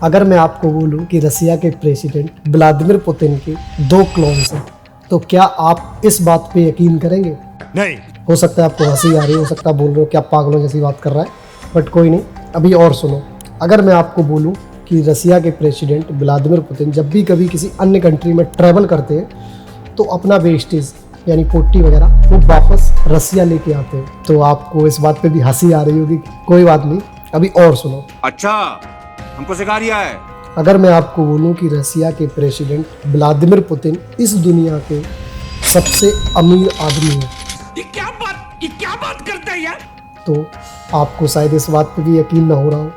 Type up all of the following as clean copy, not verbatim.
अगर मैं आपको बोलूं कि रसिया के प्रेसिडेंट व्लादिमीर पुतिन के 2 क्लोन्स हैं, तो क्या आप इस बात पे यकीन करेंगे? नहीं। हो सकता है आपको हंसी आ रही हो सकता है बोल रहे हो क्या पागलों जैसी बात कर रहा है, बट कोई नहीं, अभी और सुनो। अगर मैं आपको बोलूं कि रसिया के प्रेसिडेंट व्लादिमीर पुतिन जब भी कभी किसी अन्य कंट्री में ट्रैवल करते हैं तो अपना वेस्टेज यानी पोटी वगैरह वो वापस रसिया लेके आते हैं, तो आपको इस बात पे भी हंसी आ रही होगी, कोई बात नहीं, अभी और सुनो। अच्छा, हमको सिखा रिया है। अगर मैं आपको बोलूं कि रसिया के प्रेसिडेंट व्लादिमीर पुतिन इस दुनिया के सबसे अमीर आदमी हैं, ये क्या बात करते हैं यार? तो आपको शायद इस बात पे भी यकीन ना हो रहा हो।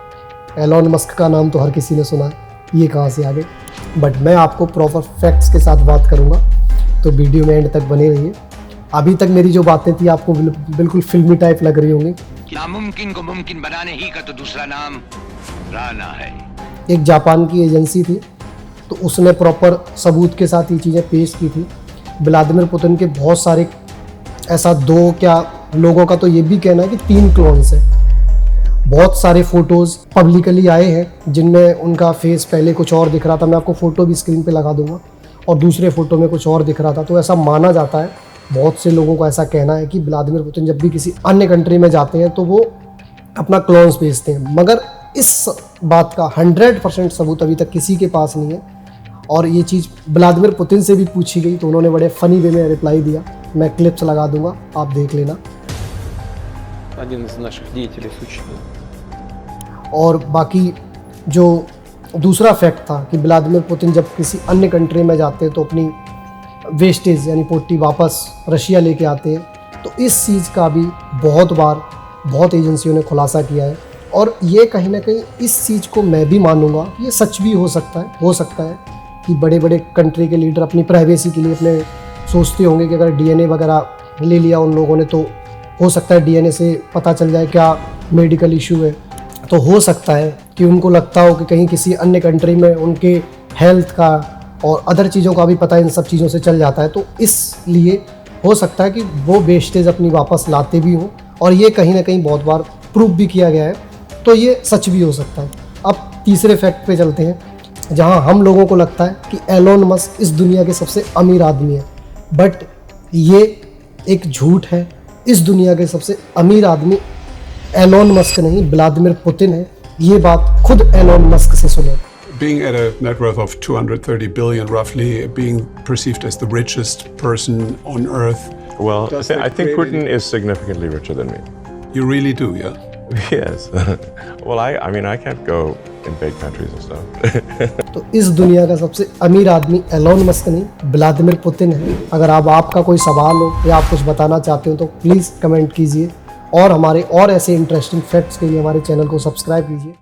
एलॉन मस्क का नाम तो हर किसी ने सुना है, ये कहाँ से आ गए, बट मैं आपको प्रॉपर फैक्ट्स के साथ बात करूँगा, तो वीडियो में एंड तक बने रहिए। अभी तक मेरी जो बातें थी आपको बिल्कुल फिल्मी टाइप लग रही होंगी। नामुमकिन को मुमकिन बनाने ही का तो दूसरा नाम राना है। एक जापान की एजेंसी थी, तो उसने प्रॉपर सबूत के साथ ये चीज़ें पेश की थी। व्लादिमीर पुतिन के बहुत सारे ऐसा 2 क्या लोगों का तो ये भी कहना है कि 3 क्लोन्स हैं। बहुत सारे फोटोज़ पब्लिकली आए हैं जिनमें उनका फेस पहले कुछ और दिख रहा था, मैं आपको फ़ोटो भी स्क्रीन पे लगा दूंगा, और दूसरे फ़ोटो में कुछ और दिख रहा था। तो ऐसा माना जाता है, बहुत से लोगों का ऐसा कहना है कि व्लादिमीर पुतिन जब भी किसी अन्य कंट्री में जाते हैं तो वो अपना क्लोन्स भेजते हैं, मगर इस बात का 100% सबूत अभी तक किसी के पास नहीं है। और ये चीज़ व्लादिमीर पुतिन से भी पूछी गई तो उन्होंने बड़े फ़नी वे में रिप्लाई दिया, मैं क्लिप्स लगा दूंगा, आप देख लेना। और बाकी जो दूसरा फैक्ट था कि व्लादिमीर पुतिन जब किसी अन्य कंट्री में जाते हैं तो अपनी वेस्टेज यानी पोटी वापस रशिया लेके आते हैं, तो इस चीज़ का भी बहुत एजेंसियों ने खुलासा किया है। और ये कहीं ना कहीं इस चीज़ को मैं भी मानूंगा कि ये सच भी हो सकता है कि बड़े बड़े कंट्री के लीडर अपनी प्राइवेसी के लिए अपने सोचते होंगे कि अगर डीएनए वगैरह ले लिया उन लोगों ने तो हो सकता है डीएनए से पता चल जाए क्या मेडिकल इशू है, तो हो सकता है कि उनको लगता हो कि कहीं किसी अन्य कंट्री में उनके हेल्थ का और अदर चीज़ों का भी पता इन सब चीज़ों से चल जाता है, तो इसलिए हो सकता है कि वो वेस्टेज अपनी वापस लाते भी हों, और ये कहीं ना कहीं बहुत बार प्रूव भी किया गया है, तो ये सच भी हो सकता है। अब तीसरे फैक्ट पे चलते हैं, जहां हम लोगों को लगता है कि एलोन मस्क इस दुनिया के सबसे अमीर आदमी है, बट ये एक झूठ है। इस दुनिया के सबसे अमीर आदमी एलोन मस्क नहीं, व्लादिमीर पुतिन है। ये बात खुद एलोन मस्क से सुने। Being at a net worth of 230 billion roughly, being perceived as the richest person on earth. Well, I think Putin is significantly richer than me. You really do, yeah? Yes. Well, I mean, I can't go in big countries and stuff. तो इस दुनिया का सबसे अमीर आदमी Elon Musk नहीं, Vladimir Putin है। अगर आपका कोई सवाल हो या आप कुछ बताना चाहते हो तो प्लीज़ कमेंट कीजिए, और हमारे और ऐसे इंटरेस्टिंग फैक्ट्स के लिए हमारे चैनल को सब्सक्राइब कीजिए।